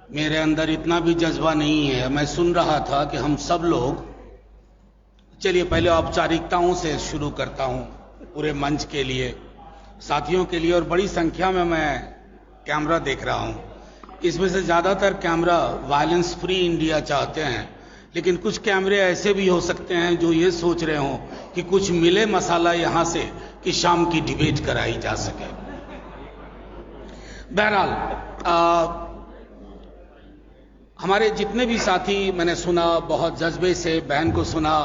मेरे अंदर इतना भी जज्बा नहीं है। मैं सुन रहा था कि हम सब लोग, चलिए पहले औपचारिकताओं से शुरू करता हूं, पूरे मंच के लिए, साथियों के लिए, और बड़ी संख्या में मैं कैमरा देख रहा हूं। इसमें से ज्यादातर कैमरा वायलेंस फ्री इंडिया चाहते हैं, लेकिन कुछ कैमरे ऐसे भी हो सकते हैं जो ये सोच रहे हों कि कुछ मिले मसाला यहां से कि शाम की डिबेट कराई जा सके। बहरहाल हमारे जितने भी साथी, मैंने सुना बहुत जज्बे से, बहन को सुना,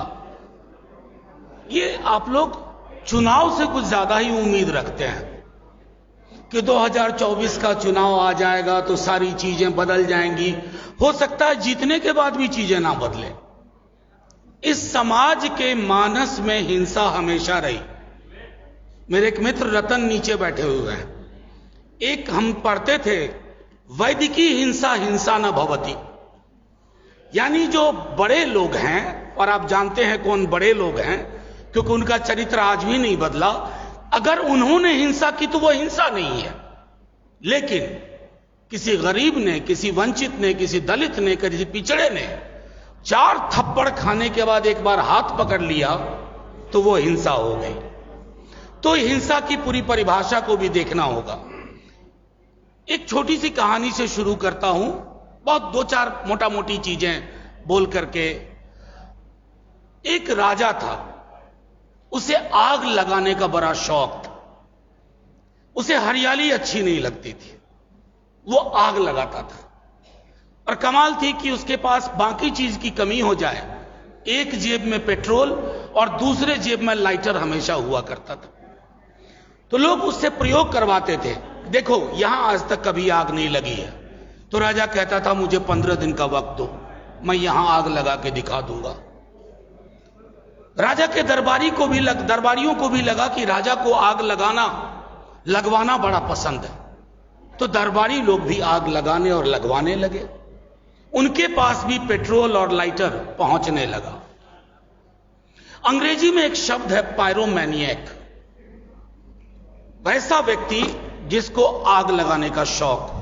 ये आप लोग चुनाव से कुछ ज्यादा ही उम्मीद रखते हैं कि 2024 का चुनाव आ जाएगा तो सारी चीजें बदल जाएंगी। हो सकता है जीतने के बाद भी चीजें ना बदले। इस समाज के मानस में हिंसा हमेशा रही। मेरे एक मित्र रतन नीचे बैठे हुए हैं, एक हम पढ़ते थे, वैदिकी हिंसा हिंसा न भवति, यानी जो बड़े लोग हैं, और आप जानते हैं कौन बड़े लोग हैं क्योंकि उनका चरित्र आज भी नहीं बदला, अगर उन्होंने हिंसा की तो वो हिंसा नहीं है। लेकिन किसी गरीब ने, किसी वंचित ने, किसी दलित ने, किसी पिछड़े ने 4 थप्पड़ खाने के बाद एक बार हाथ पकड़ लिया तो वो हिंसा हो गई। तो हिंसा की पूरी परिभाषा को भी देखना होगा। एक छोटी सी कहानी से शुरू करता हूं, बहुत 2-4 मोटा मोटी चीजें बोल करके। एक राजा था, उसे आग लगाने का बड़ा शौक था। उसे हरियाली अच्छी नहीं लगती थी, वो आग लगाता था। और कमाल थी कि उसके पास बाकी चीज की कमी हो जाए, एक जेब में पेट्रोल और दूसरे जेब में लाइटर हमेशा हुआ करता था। तो लोग उससे प्रयोग करवाते थे, देखो यहां आज तक कभी आग नहीं लगी है। तो राजा कहता था मुझे 15 दिन का वक्त दो, मैं यहां आग लगा के दिखा दूंगा। राजा के दरबारियों को भी लगा कि राजा को आग लगवाना बड़ा पसंद है। तो दरबारी लोग भी आग लगाने और लगवाने लगे। उनके पास भी पेट्रोल और लाइटर पहुंचने लगा। अंग्रेजी में एक शब्द है पायरोमैनिएक, वैसा व्यक्ति जिसको आग लगाने का शौक हो।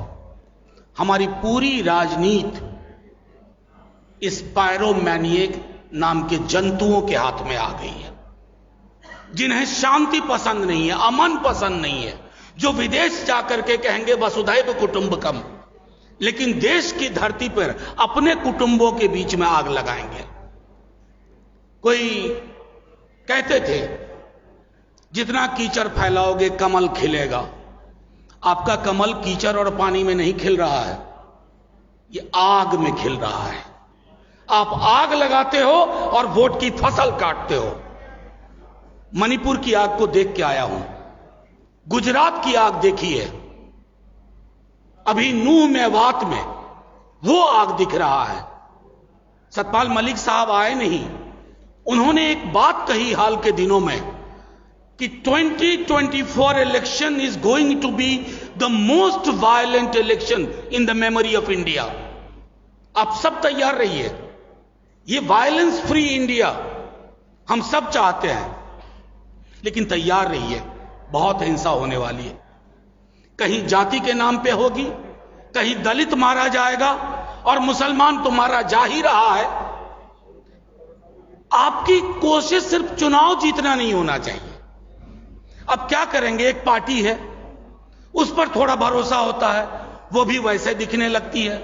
हमारी पूरी राजनीति इस पायरोमैनिएक नाम के जंतुओं के हाथ में आ गई है, जिन्हें शांति पसंद नहीं है, अमन पसंद नहीं है, जो विदेश जाकर के कहेंगे वसुधैव कुटुंबकम, लेकिन देश की धरती पर अपने कुटुंबों के बीच में आग लगाएंगे। कोई कहते थे जितना कीचड़ फैलाओगे कमल खिलेगा। आपका कमल कीचड़ और पानी में नहीं खिल रहा है, ये आग में खिल रहा है। आप आग लगाते हो और वोट की फसल काटते हो। मणिपुर की आग को देख के आया हूं, गुजरात की आग देखी है, अभी नूह मेवात में वो आग दिख रहा है। सतपाल मलिक साहब आए नहीं, उन्होंने एक बात कही हाल के दिनों में कि 2024 election is going to be the most violent election in the memory of India. आप सब तैयार रहिए, ये वायलेंस फ्री इंडिया हम सब चाहते हैं, लेकिन तैयार रहिए, बहुत हिंसा होने वाली है। कहीं जाति के नाम पे होगी, कहीं दलित मारा जाएगा, और मुसलमान तो मारा जा ही रहा है। आपकी कोशिश सिर्फ चुनाव जीतना नहीं होना चाहिए। अब क्या करेंगे, एक पार्टी है, उस पर थोड़ा भरोसा होता है, वो भी वैसे दिखने लगती है।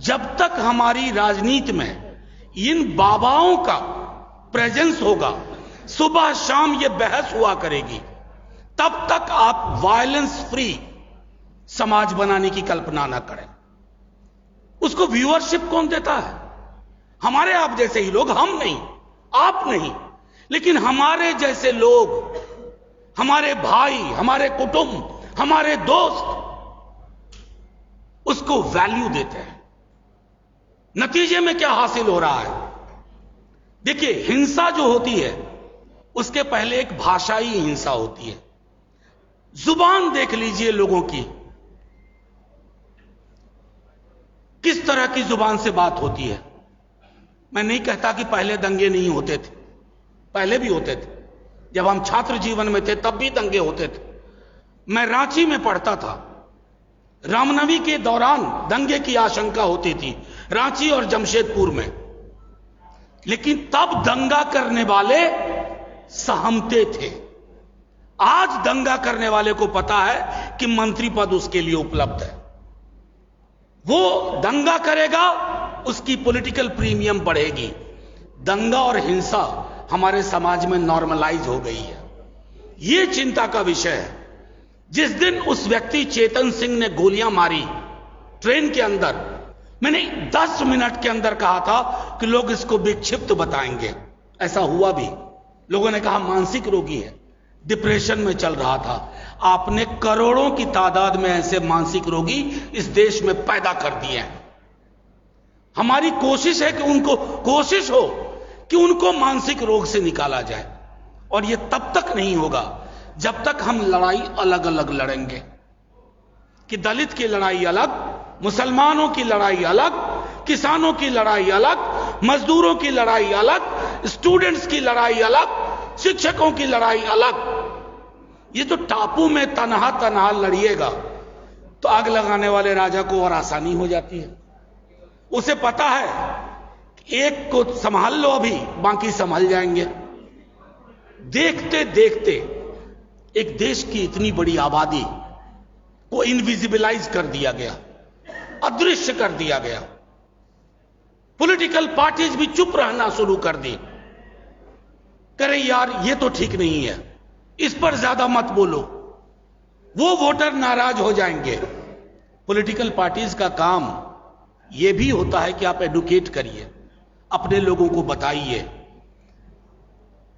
जब तक हमारी राजनीति में इन बाबाओं का प्रेजेंस होगा, सुबह शाम ये बहस हुआ करेगी, तब तक आप वायलेंस फ्री समाज बनाने की कल्पना ना करें। उसको व्यूअरशिप कौन देता है? हमारे आप जैसे ही लोग, हम नहीं, आप नहीं, लेकिन हमारे जैसे लोग, हमारे भाई, हमारे कुटुंब, हमारे दोस्त उसको वैल्यू देते हैं। नतीजे में क्या हासिल हो रहा है? देखिए, हिंसा जो होती है उसके पहले एक भाषाई हिंसा होती है। जुबान देख लीजिए लोगों की, किस तरह की जुबान से बात होती है। मैं नहीं कहता कि पहले दंगे नहीं होते थे, पहले भी होते थे। जब हम छात्र जीवन में थे तब भी दंगे होते थे। मैं रांची में पढ़ता था, रामनवमी के दौरान दंगे की आशंका होती थी रांची और जमशेदपुर में, लेकिन तब दंगा करने वाले सहमते थे। आज दंगा करने वाले को पता है कि मंत्री पद उसके लिए उपलब्ध है, वो दंगा करेगा, उसकी पॉलिटिकल प्रीमियम बढ़ेगी। दंगा और हिंसा हमारे समाज में नॉर्मलाइज हो गई है, ये चिंता का विषय है। जिस दिन उस व्यक्ति चेतन सिंह ने गोलियां मारी ट्रेन के अंदर, मैंने 10 मिनट के अंदर कहा था कि लोग इसको विक्षिप्त बताएंगे। ऐसा हुआ भी, लोगों ने कहा मानसिक रोगी है, डिप्रेशन में चल रहा था। आपने करोड़ों की तादाद में ऐसे मानसिक रोगी इस देश में पैदा कर दिए हैं। हमारी कोशिश है कि उनको मानसिक रोग से निकाला जाए, और यह तब तक नहीं होगा जब तक हम लड़ाई अलग अलग लड़ेंगे, कि दलित की लड़ाई अलग, मुसलमानों की लड़ाई अलग, किसानों की लड़ाई अलग, मजदूरों की लड़ाई अलग, स्टूडेंट्स की लड़ाई अलग, शिक्षकों की लड़ाई अलग। ये तो टापू में तनहा तनहा लड़िएगा तो आग लगाने वाले राजा को और आसानी हो जाती है। उसे पता है एक को संभाल लो, अभी बाकी संभल जाएंगे। देखते देखते एक देश की इतनी बड़ी आबादी को इनविजिबलाइज कर दिया गया, अदृश्य कर दिया गया। पॉलिटिकल पार्टीज भी चुप रहना शुरू कर दी, करे यार ये तो ठीक नहीं है, इस पर ज्यादा मत बोलो, वो वोटर नाराज हो जाएंगे। पॉलिटिकल पार्टीज का काम यह भी होता है कि आप एडुकेट करिए, अपने लोगों को बताइए।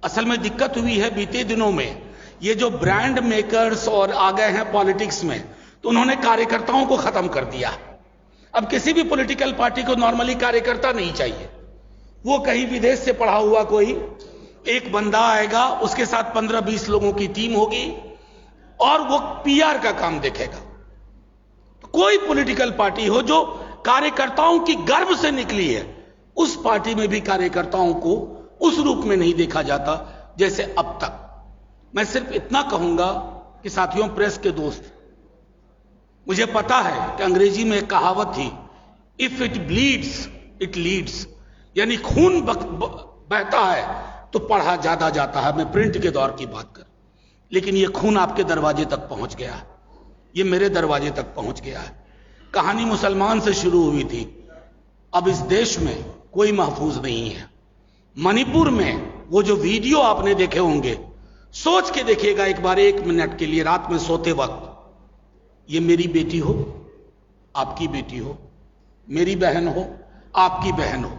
असल में दिक्कत हुई है बीते दिनों में, ये जो ब्रांड मेकर्स और आ गए हैं पॉलिटिक्स में, तो उन्होंने कार्यकर्ताओं को खत्म कर दिया। अब किसी भी पॉलिटिकल पार्टी को नॉर्मली कार्यकर्ता नहीं चाहिए। वो कहीं विदेश से पढ़ा हुआ कोई एक बंदा आएगा, उसके साथ 15-20 लोगों की टीम होगी और वो पीआर का काम देखेगा। तो कोई पॉलिटिकल पार्टी हो जो कार्यकर्ताओं की गर्व से निकली है, उस पार्टी में भी कार्यकर्ताओं को उस रूप में नहीं देखा जाता जैसे अब तक। मैं सिर्फ इतना कहूंगा कि साथियों, प्रेस के दोस्त, मुझे पता है कि अंग्रेजी में एक कहावत थी, if it bleeds it leads, यानी खून बहता है तो पढ़ा ज्यादा जाता है। मैं प्रिंट के दौर की बात कर, लेकिन यह खून आपके दरवाजे तक पहुंच गया है, यह मेरे दरवाजे तक पहुंच गया है। कहानी मुसलमान से शुरू हुई थी, अब इस देश में कोई महफूज नहीं है। मणिपुर में वो जो वीडियो आपने देखे होंगे, सोच के देखिएगा एक बार, 1 मिनट के लिए रात में सोते वक्त, ये मेरी बेटी हो, आपकी बेटी हो, मेरी बहन हो, आपकी बहन हो।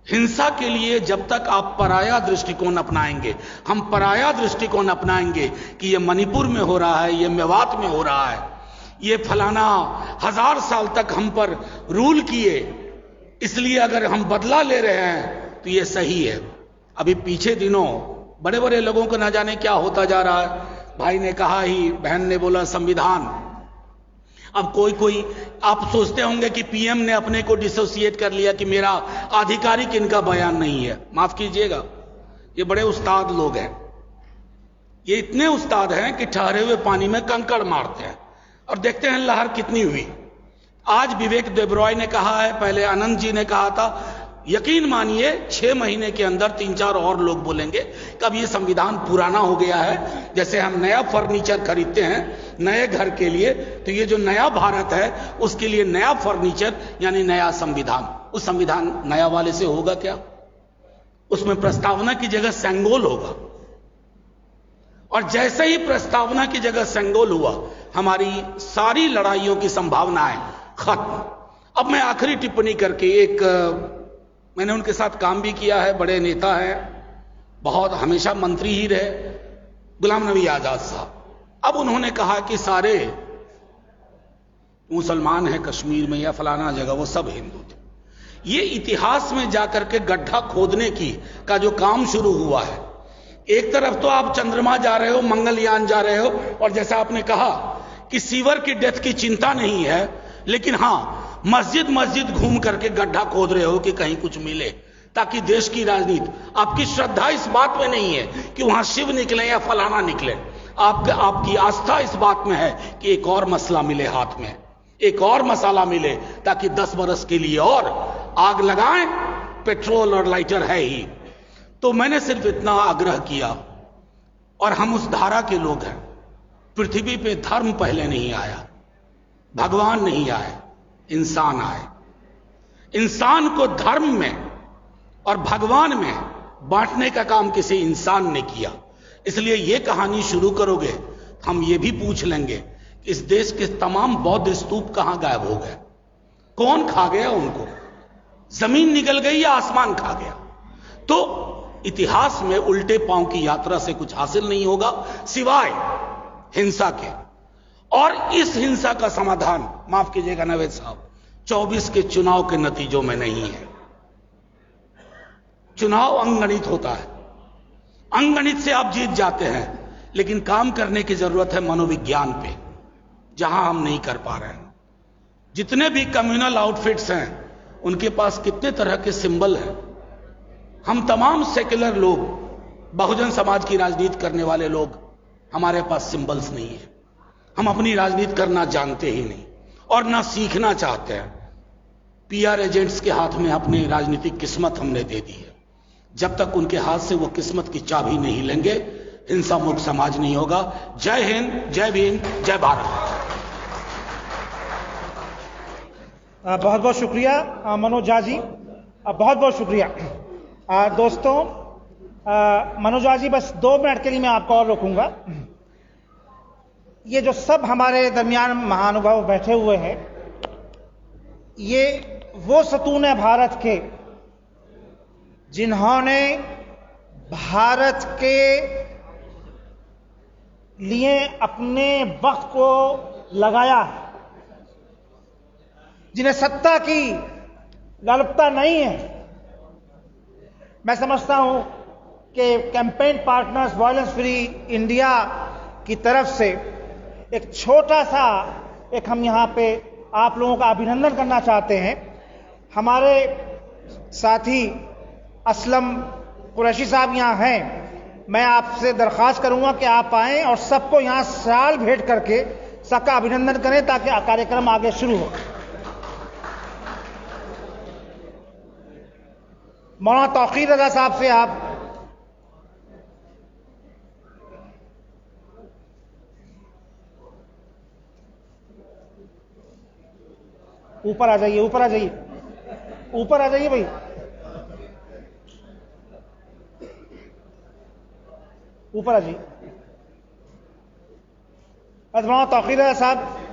हिंसा के लिए जब तक आप पराया दृष्टिकोण अपनाएंगे, हम पराया दृष्टिकोण अपनाएंगे कि ये मणिपुर में हो रहा है, ये मेवात में हो रहा है, ये फलाना 1000 साल तक हम पर रूल किए, इसलिए अगर हम बदला ले रहे हैं तो ये सही है। अभी पीछे दिनों बड़े बड़े लोगों को ना जाने क्या होता जा रहा है। भाई ने कहा ही, बहन ने बोला संविधान। अब कोई आप सोचते होंगे कि पीएम ने अपने को डिसोसिएट कर लिया कि मेरा आधिकारिक इनका बयान नहीं है। माफ कीजिएगा, ये बड़े उस्ताद लोग हैं, ये इतने उस्ताद हैं कि ठहरे हुए पानी में कंकड़ मारते हैं और देखते हैं लहर कितनी हुई। आज विवेक देबरॉय ने कहा है, पहले आनंद जी ने कहा था, यकीन मानिए 6 महीने के अंदर 3-4 और लोग बोलेंगे कि अब ये संविधान पुराना हो गया है। जैसे हम नया फर्नीचर खरीदते हैं नए घर के लिए, तो ये जो नया भारत है उसके लिए नया फर्नीचर यानी नया संविधान। उस संविधान नया वाले से होगा क्या? उसमें प्रस्तावना की जगह सेंगोल होगा, और जैसे ही प्रस्तावना की जगह सेंगोल हुआ, हमारी सारी लड़ाइयों की संभावनाएं खत्म। अब मैं आखिरी टिप्पणी करके, मैंने उनके साथ काम भी किया है, बड़े नेता हैं, बहुत हमेशा मंत्री ही रहे, गुलाम नबी आजाद साहब। अब उन्होंने कहा कि सारे मुसलमान हैं कश्मीर में या फलाना जगह, वो सब हिंदू थे। ये इतिहास में जाकर के गड्ढा खोदने का जो काम शुरू हुआ है, एक तरफ तो आप चंद्रमा जा रहे हो, मंगलयान जा रहे हो, और जैसा आपने कहा कि सीवर की डेथ की चिंता नहीं है, लेकिन हां मस्जिद मस्जिद घूम करके गड्ढा खोद रहे हो कि कहीं कुछ मिले, ताकि देश की राजनीति, आपकी श्रद्धा इस बात में नहीं है कि वहां शिव निकले या फलाना निकले, आपकी आस्था इस बात में है कि एक और मसला मिले हाथ में। एक और मसाला मिले ताकि 10 बरस के लिए और आग लगाएं। पेट्रोल और लाइटर है ही। तो मैंने सिर्फ इतना आग्रह किया, और हम उस धारा के लोग हैं। पृथ्वी पे धर्म पहले नहीं आया, भगवान नहीं आए, इंसान आए। इंसान को धर्म में और भगवान में बांटने का काम किसी इंसान ने किया। इसलिए यह कहानी शुरू करोगे, हम ये भी पूछ लेंगे कि इस देश के तमाम बौद्ध स्तूप कहां गायब हो गए, कौन खा गया उनको, जमीन निगल गई या आसमान खा गया। तो इतिहास में उल्टे पांव की यात्रा से कुछ हासिल नहीं होगा सिवाय हिंसा के। और इस हिंसा का समाधान, माफ कीजिएगा नवेद साहब, 24 के चुनाव के नतीजों में नहीं है। चुनाव अंगगणित होता है, अंगगणित से आप जीत जाते हैं, लेकिन काम करने की जरूरत है मनोविज्ञान पे, जहां हम नहीं कर पा रहे हैं। जितने भी कम्युनल आउटफिट्स हैं उनके पास कितने तरह के सिंबल हैं। हम तमाम सेक्युलर लोग, बहुजन समाज की राजनीति करने वाले लोग, हमारे पास सिंबल्स नहीं है। हम अपनी राजनीति करना जानते ही नहीं और ना सीखना चाहते हैं। पीआर एजेंट्स के हाथ में अपनी राजनीतिक किस्मत हमने दे दी है। जब तक उनके हाथ से वो किस्मत की चाबी नहीं लेंगे, हिंसा मुक्त समाज नहीं होगा। जय हिंद, जय भीम, जय भारत। बहुत बहुत शुक्रिया मनोज झा जी, बहुत बहुत शुक्रिया। दोस्तों, मनोज झा जी, बस 2 मिनट के लिए मैं आपको और रोकूंगा। ये जो सब हमारे दरमियान महानुभाव बैठे हुए हैं, ये वो सतून है भारत के जिन्होंने भारत के लिए अपने वक्त को लगाया है, जिन्हें सत्ता की लालसा नहीं है। मैं समझता हूं कि campaign partners violence free India की तरफ से एक छोटा सा हम यहां पे आप लोगों का अभिनंदन करना चाहते हैं। हमारे साथी असलम कुरैशी साहब यहां हैं। मैं आपसे दरख्वास्त करूंगा कि आप आएं और सबको यहां शाल भेंट करके सबका अभिनंदन करें ताकि कार्यक्रम आगे शुरू हो। मौलाना तौकीर रजा साहब से आप ऊपर आ जाइए, ऊपर आ जाइए, ऊपर आ जाइए भाई। ऊपर आ जाइए। मौलाना तौकीर रजा साहब,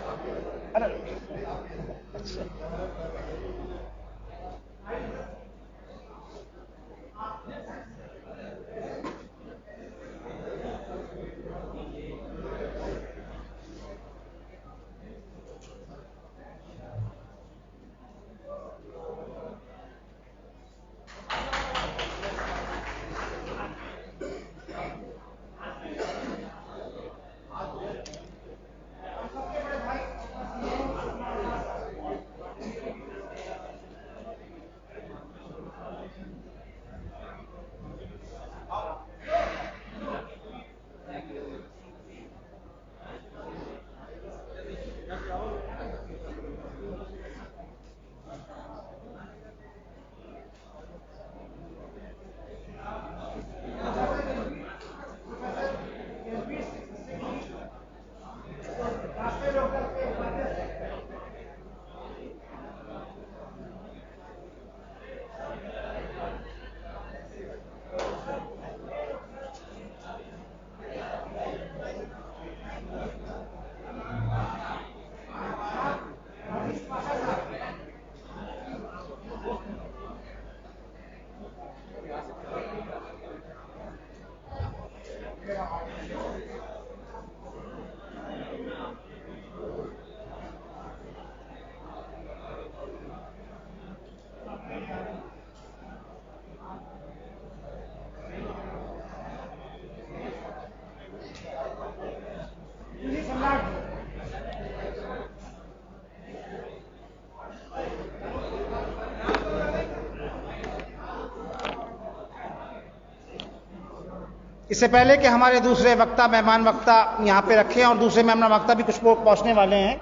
इससे पहले कि हमारे दूसरे मेहमान वक्ता यहाँ पे रखें और दूसरे मेहमान वक्ता भी कुछ पहुंचने वाले हैं,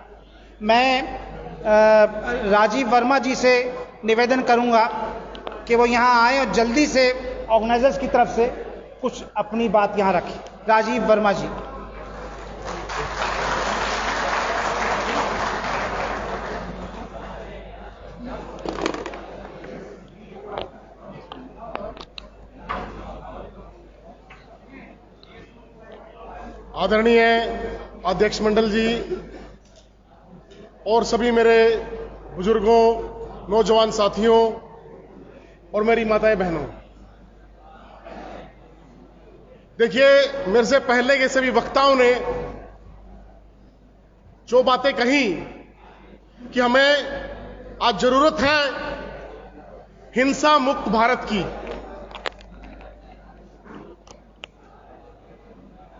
मैं राजीव वर्मा जी से निवेदन करूंगा कि वो यहाँ आए और जल्दी से ऑर्गेनाइजर्स की तरफ से कुछ अपनी बात यहाँ रखें। राजीव वर्मा जी। आदरणीय अध्यक्ष मंडल जी और सभी मेरे बुजुर्गों, नौजवान साथियों और मेरी माताएं बहनों, देखिए, मेरे से पहले के सभी वक्ताओं ने जो बातें कही कि हमें आज जरूरत है हिंसा मुक्त भारत की,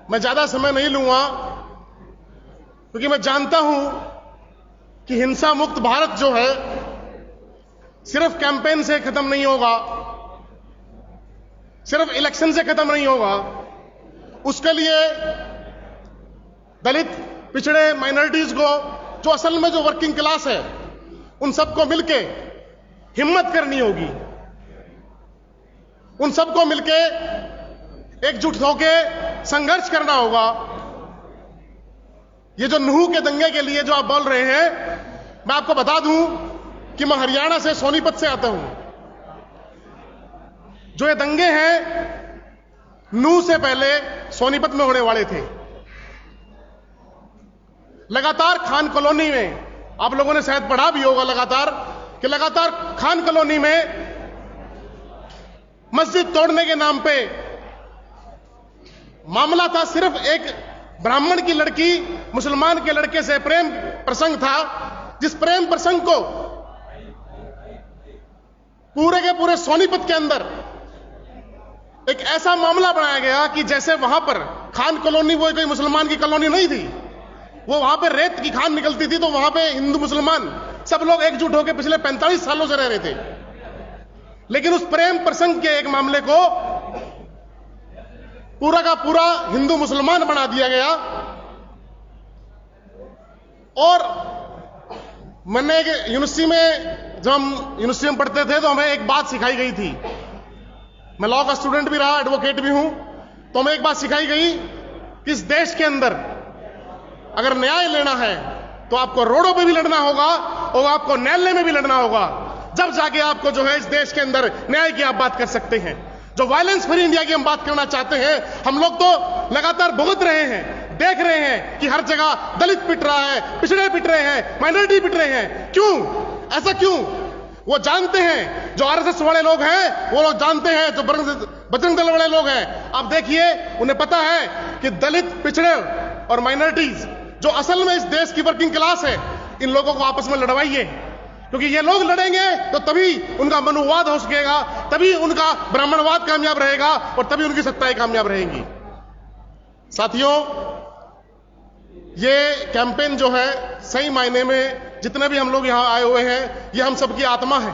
मैं ज्यादा समय नहीं लूंगा क्योंकि मैं जानता हूं कि हिंसा मुक्त भारत जो है सिर्फ कैंपेन से खत्म नहीं होगा, सिर्फ इलेक्शन से खत्म नहीं होगा। उसके लिए दलित, पिछड़े, माइनॉरिटीज को, जो असल में जो वर्किंग क्लास है, उन सबको मिलके हिम्मत करनी होगी, उन सबको मिलके एकजुट होकर संघर्ष करना होगा। ये जो नूह के दंगे के लिए जो आप बोल रहे हैं, मैं आपको बता दूं कि मैं हरियाणा से सोनीपत से आता हूं। जो ये दंगे हैं नूह से पहले सोनीपत में होने वाले थे। लगातार खान कॉलोनी में, आप लोगों ने शायद पढ़ा भी होगा लगातार खान कॉलोनी में मस्जिद तोड़ने के नाम पे मामला था। सिर्फ एक ब्राह्मण की लड़की मुसलमान के लड़के से प्रेम प्रसंग था, जिस प्रेम प्रसंग को पूरे के पूरे सोनीपत के अंदर एक ऐसा मामला बनाया गया कि जैसे वहां पर खान कॉलोनी वो कोई मुसलमान की कॉलोनी नहीं थी, वो वहां पे रेत की खान निकलती थी, तो वहां पे हिंदू मुसलमान सब लोग एकजुट होकर पिछले 45 सालों से रह रहे थे। लेकिन उस प्रेम प्रसंग के एक मामले को पूरा का पूरा हिंदू मुसलमान बना दिया गया। और मैंने एक यूनिवर्सिटी में, जब हम यूनिवर्सिटी में पढ़ते थे, तो हमें एक बात सिखाई गई थी। मैं लॉ का स्टूडेंट भी रहा, एडवोकेट भी हूं, तो हमें एक बात सिखाई गई कि इस देश के अंदर अगर न्याय लेना है तो आपको रोडों पे भी लड़ना होगा और आपको न्यायालय में भी लड़ना होगा, जब जाके आपको जो है इस देश के अंदर न्याय की आप बात कर सकते हैं। जो वायलेंस फ्री इंडिया की हम बात करना चाहते हैं, हम लोग तो लगातार भुगत रहे हैं, देख रहे हैं कि हर जगह दलित पिट रहा है, पिछड़े पिट रहे हैं, माइनॉरिटी पिट रहे हैं। क्यों ऐसा क्यों? वो जानते हैं, जो आरएसएस वाले लोग हैं वो लोग जानते हैं, जो बजरंग दल वाले लोग हैं, आप देखिए, उन्हें पता है कि दलित, पिछड़े और माइनॉरिटीज जो असल में इस देश की वर्किंग क्लास है, इन लोगों को आपस में लड़वाइए, क्योंकि ये लोग लड़ेंगे तो तभी उनका मनुवाद हो सकेगा, तभी उनका ब्राह्मणवाद कामयाब रहेगा और तभी उनकी सत्ताएं कामयाब रहेंगी। साथियों, ये कैंपेन जो है, सही मायने में जितने भी हम लोग यहां आए हुए हैं, ये हम सबकी आत्मा है,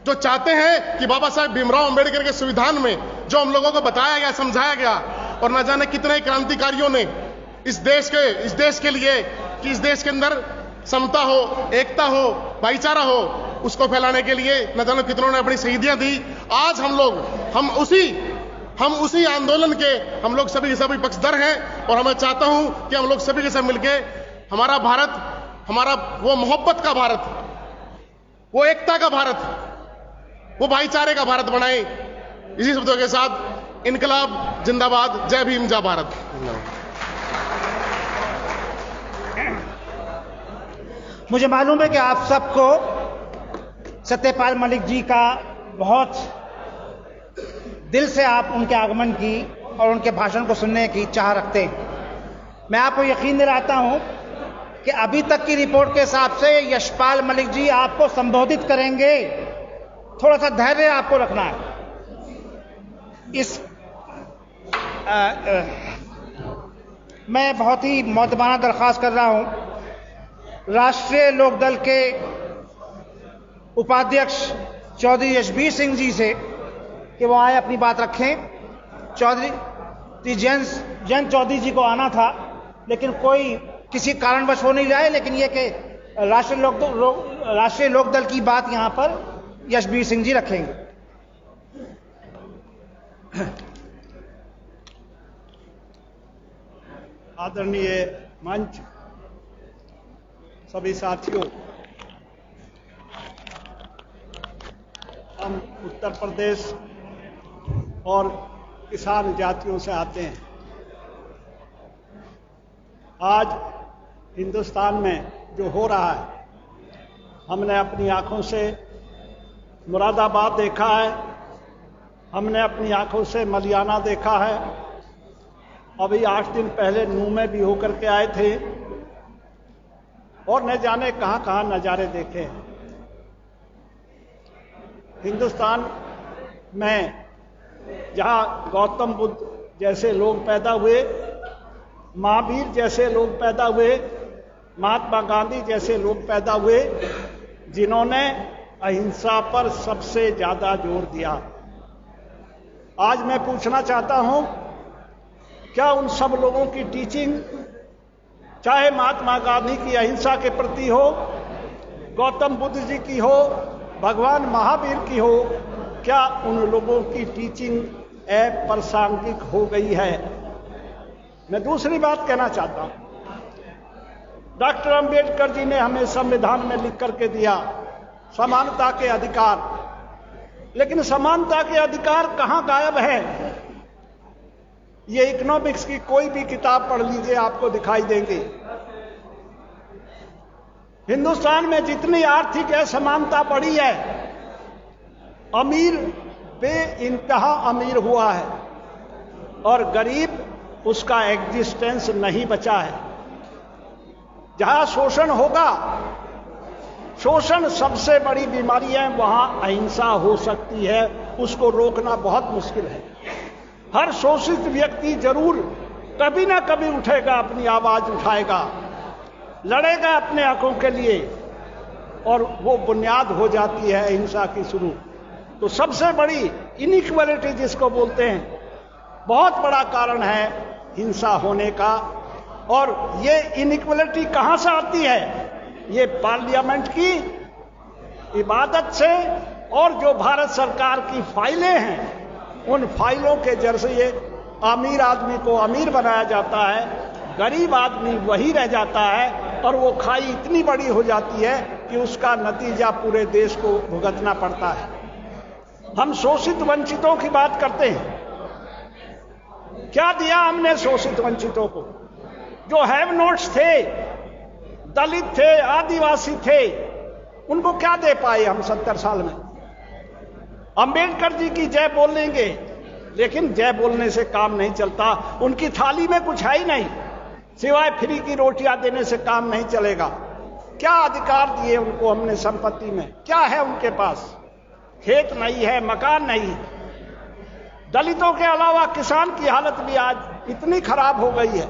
जो चाहते हैं कि बाबा साहब भीमराव अंबेडकर के संविधान में जो हम लोगों को बताया गया, समझाया गया, और न जाने कितने क्रांतिकारियों ने इस देश के लिए, कि इस देश के अंदर समता हो, एकता हो, भाईचारा हो, उसको फैलाने के लिए न जाने कितनों ने अपनी शहीदियां दी। आज हम उसी आंदोलन के हम लोग सभी के सभी पक्षधर हैं, और मैं चाहता हूं कि हम लोग सभी के साथ मिलके हमारा भारत, हमारा वो मोहब्बत का भारत, वो एकता का भारत, वो भाईचारे का भारत बनाएं। इसी शब्दों के साथ इनकलाब जिंदाबाद, जय भीम, जय भारत। मुझे मालूम है कि आप सबको सत्यपाल मलिक जी का बहुत दिल से आप उनके आगमन की और उनके भाषण को सुनने की चाह रखते हैं। मैं आपको यकीन दिलाता हूं कि अभी तक की रिपोर्ट के हिसाब से यशपाल मलिक जी आपको संबोधित करेंगे। थोड़ा सा धैर्य आपको रखना है। मैं बहुत ही मौतबाना दरख्वास्त कर रहा हूं राष्ट्रीय लोकदल के उपाध्यक्ष चौधरी यशबीर सिंह जी से कि वो आए, अपनी बात रखें। चौधरी जयंत चौधरी जी को आना था, लेकिन कोई किसी कारणवश हो नहीं रहा है, लेकिन ये कि राष्ट्रीय लोकदल की बात यहां पर यशबीर सिंह जी रखेंगे। आदरणीय मंच, सभी साथियों, हम उत्तर प्रदेश और किसान जातियों से आते हैं। आज हिंदुस्तान में जो हो रहा है, हमने अपनी आंखों से मुरादाबाद देखा है, हमने अपनी आंखों से मलियाना देखा है, अभी 8 दिन पहले नूह में भी होकर के आए थे और न जाने कहां कहां नजारे देखे हैं। हिंदुस्तान में जहां गौतम बुद्ध जैसे लोग पैदा हुए, महावीर जैसे लोग पैदा हुए, महात्मा गांधी जैसे लोग पैदा हुए, जिन्होंने अहिंसा पर सबसे ज्यादा जोर दिया। आज मैं पूछना चाहता हूं, क्या उन सब लोगों की टीचिंग, चाहे महात्मा गांधी की अहिंसा के प्रति हो, गौतम बुद्ध जी की हो, भगवान महावीर की हो, क्या उन लोगों की टीचिंग अप्रासंगिक हो गई है? मैं दूसरी बात कहना चाहता हूं, डॉक्टर अंबेडकर जी ने हमें संविधान में लिख करके दिया समानता के अधिकार, लेकिन समानता के अधिकार कहां गायब है? ये इकोनॉमिक्स की कोई भी किताब पढ़ लीजिए, आपको दिखाई देंगे। हिंदुस्तान में जितनी आर्थिक असमानता बढ़ी है, अमीर बेइंतहा अमीर हुआ है और गरीब उसका एग्जिस्टेंस नहीं बचा है। जहां शोषण होगा, शोषण सबसे बड़ी बीमारी है, वहां अहिंसा हो सकती है, उसको रोकना बहुत मुश्किल है। हर शोषित व्यक्ति जरूर कभी ना कभी उठेगा, अपनी आवाज उठाएगा, लड़ेगा अपने हकों के लिए, और वो बुनियाद हो जाती है अहिंसा की शुरू। तो सबसे बड़ी इनइक्वालिटी जिसको बोलते हैं, बहुत बड़ा कारण है हिंसा होने का। और ये इनइक्वालिटी कहां से आती है? ये पार्लियामेंट की इबादत से, और जो भारत सरकार की फाइलें हैं, उन फाइलों के जरिए अमीर आदमी को अमीर बनाया जाता है, गरीब आदमी वही रह जाता है, और वो खाई इतनी बड़ी हो जाती है कि उसका नतीजा पूरे देश को भुगतना पड़ता है। हम शोषित वंचितों की बात करते हैं, क्या दिया हमने शोषित वंचितों को? जो हैव नोट्स थे, दलित थे, आदिवासी थे, उनको क्या दे पाए हम 70 साल में? अंबेडकर जी की जय बोल लेंगे, लेकिन जय बोलने से काम नहीं चलता। उनकी थाली में कुछ है ही नहीं, सिवाय फ्री की रोटियां देने से काम नहीं चलेगा। क्या अधिकार दिए उनको हमने संपत्ति में? क्या है उनके पास? खेत नहीं है, मकान नहीं। दलितों के अलावा किसान की हालत भी आज इतनी खराब हो गई है।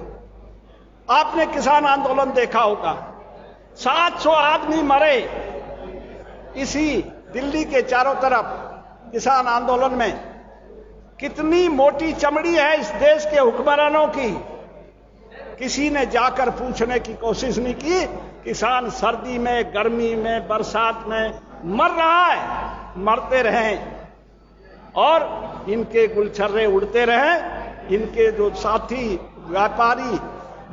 आपने किसान आंदोलन देखा होगा, 700 आदमी मरे इसी दिल्ली के चारों तरफ किसान आंदोलन में। कितनी मोटी चमड़ी है इस देश के हुक्मरानों की, किसी ने जाकर पूछने की कोशिश नहीं की। किसान सर्दी में, गर्मी में, बरसात में मर रहा है, मरते रहें, और इनके गुलछर्रे उड़ते रहें, इनके जो साथी व्यापारी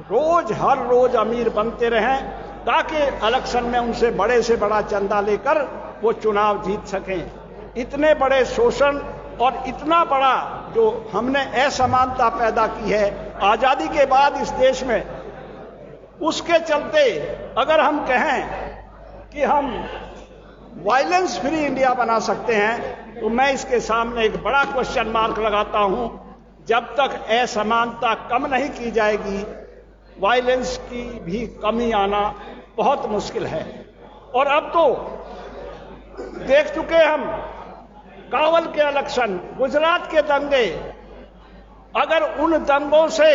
रोज हर रोज अमीर बनते रहें, ताकि इलेक्शन में उनसे बड़े से बड़ा चंदा लेकर वो चुनाव जीत सकें। इतने बड़े शोषण और इतना बड़ा जो हमने असमानता पैदा की है आजादी के बाद इस देश में, उसके चलते अगर हम कहें कि हम वायलेंस फ्री इंडिया बना सकते हैं, तो मैं इसके सामने एक बड़ा क्वेश्चन मार्क लगाता हूं। जब तक असमानता कम नहीं की जाएगी, वायलेंस की भी कमी आना बहुत मुश्किल है। और अब तो देख चुके हम कावल के इलेक्शन, गुजरात के दंगे, अगर उन दंगों से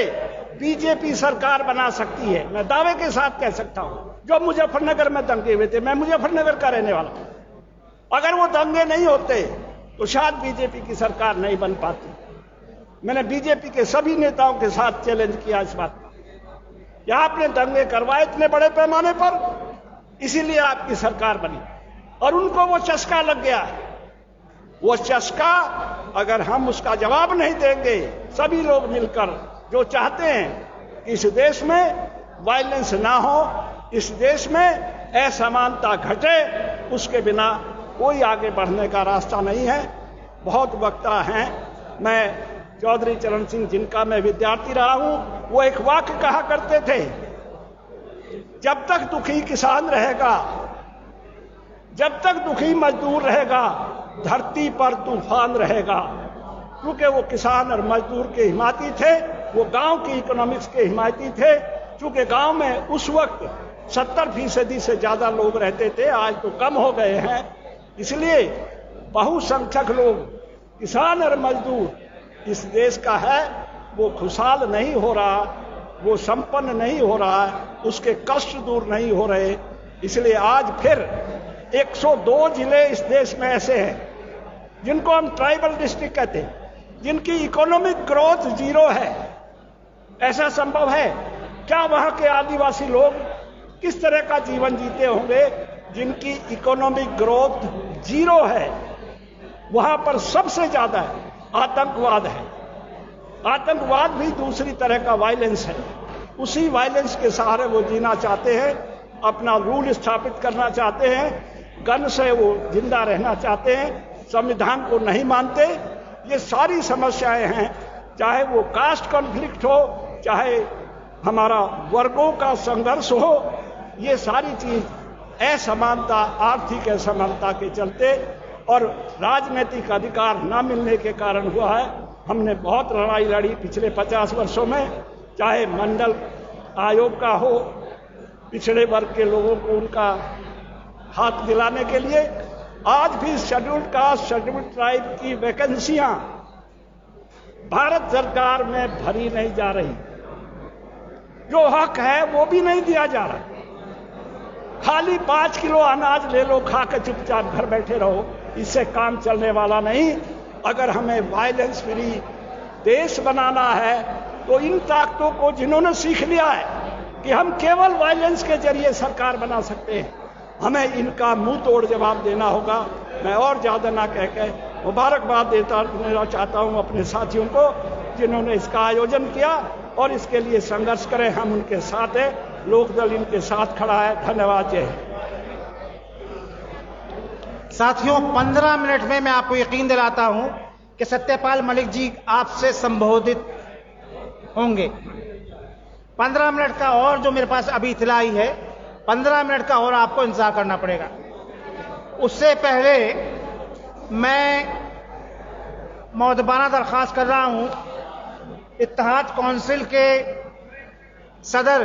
बीजेपी सरकार बना सकती है, मैं दावे के साथ कह सकता हूं। जो मुजफ्फरनगर में दंगे हुए थे, मैं मुजफ्फरनगर का रहने वाला हूं, अगर वो दंगे नहीं होते तो शायद बीजेपी की सरकार नहीं बन पाती। मैंने बीजेपी के सभी नेताओं के साथ चैलेंज किया इस बात का। क्या आपने दंगे करवाए इतने बड़े पैमाने पर, इसीलिए आपकी सरकार बनी और उनको वो चस्का लग गया है। वो चस्का अगर हम उसका जवाब नहीं देंगे, सभी लोग मिलकर जो चाहते हैं कि इस देश में वायलेंस ना हो, इस देश में असमानता घटे, उसके बिना कोई आगे बढ़ने का रास्ता नहीं है। बहुत वक्ता हैं, मैं चौधरी चरण सिंह जिनका मैं विद्यार्थी रहा हूं, वो एक वाक्य कहा करते थे, जब तक दुखी किसान रहेगा, जब तक दुखी मजदूर रहेगा, धरती पर तूफान रहेगा। क्योंकि वो किसान और मजदूर के हिमायती थे, वो गांव की इकोनॉमिक्स के हिमायती थे। क्योंकि गांव में उस वक्त 70% से ज्यादा लोग रहते थे, आज तो कम हो गए हैं। इसलिए बहुसंख्यक लोग, किसान और मजदूर इस देश का है, वो खुशहाल नहीं हो रहा, वो संपन्न नहीं हो रहा है, उसके कष्ट दूर नहीं हो रहे। इसलिए आज फिर 102 जिले इस देश में ऐसे हैं जिनको हम ट्राइबल डिस्ट्रिक्ट कहते हैं, जिनकी इकोनॉमिक ग्रोथ 0 है। ऐसा संभव है क्या? वहां के आदिवासी लोग किस तरह का जीवन जीते होंगे जिनकी इकोनॉमिक ग्रोथ 0 है? वहां पर सबसे ज्यादा आतंकवाद है। आतंकवाद भी दूसरी तरह का वायलेंस है। उसी वायलेंस के सहारे वो जीना चाहते हैं, अपना रूल स्थापित करना चाहते हैं, गन से वो जिंदा रहना चाहते हैं, संविधान को नहीं मानते। ये सारी समस्याएं हैं, चाहे वो कास्ट कॉन्फ्लिक्ट हो, चाहे हमारा वर्गों का संघर्ष हो, ये सारी चीज असमानता, आर्थिक असमानता के चलते और राजनीतिक अधिकार न मिलने के कारण हुआ है। हमने बहुत लड़ाई लड़ी पिछले 50 वर्षों में, चाहे मंडल आयोग का हो, पिछड़े वर्ग के लोगों को उनका हाथ दिलाने के लिए। आज भी शेड्यूल्ड कास्ट, शेड्यूल्ड ट्राइब की वैकेंसियां भारत सरकार में भरी नहीं जा रही। जो हक है वो भी नहीं दिया जा रहा। खाली 5 किलो अनाज ले लो, खा के चुपचाप घर बैठे रहो, इससे काम चलने वाला नहीं। अगर हमें वायलेंस फ्री देश बनाना है तो इन ताकतों को, जिन्होंने सीख लिया है कि हम केवल वायलेंस के जरिए सरकार बना सकते हैं, हमें इनका मुंह तोड़ जवाब देना होगा। मैं और ज्यादा ना कह के मुबारकबाद देना चाहता हूं अपने साथियों को जिन्होंने इसका आयोजन किया और इसके लिए संघर्ष करें। हम उनके साथ हैं, लोकदल इनके साथ खड़ा है। धन्यवाद। जय हिंद। साथियों, 15 मिनट में मैं आपको यकीन दिलाता हूं कि सत्यपाल मलिक जी आपसे संबोधित होंगे। 15 मिनट का और जो मेरे पास अभी इतला आई है, 15 मिनट का और आपको इंतजार करना पड़ेगा। उससे पहले मैं मौदबाना दरख्वास्त कर रहा हूं इत्तेहाद काउंसिल के सदर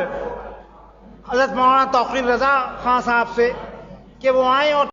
हज़रत मौलाना तौक़ीर रज़ा खां साहब से कि वो आए और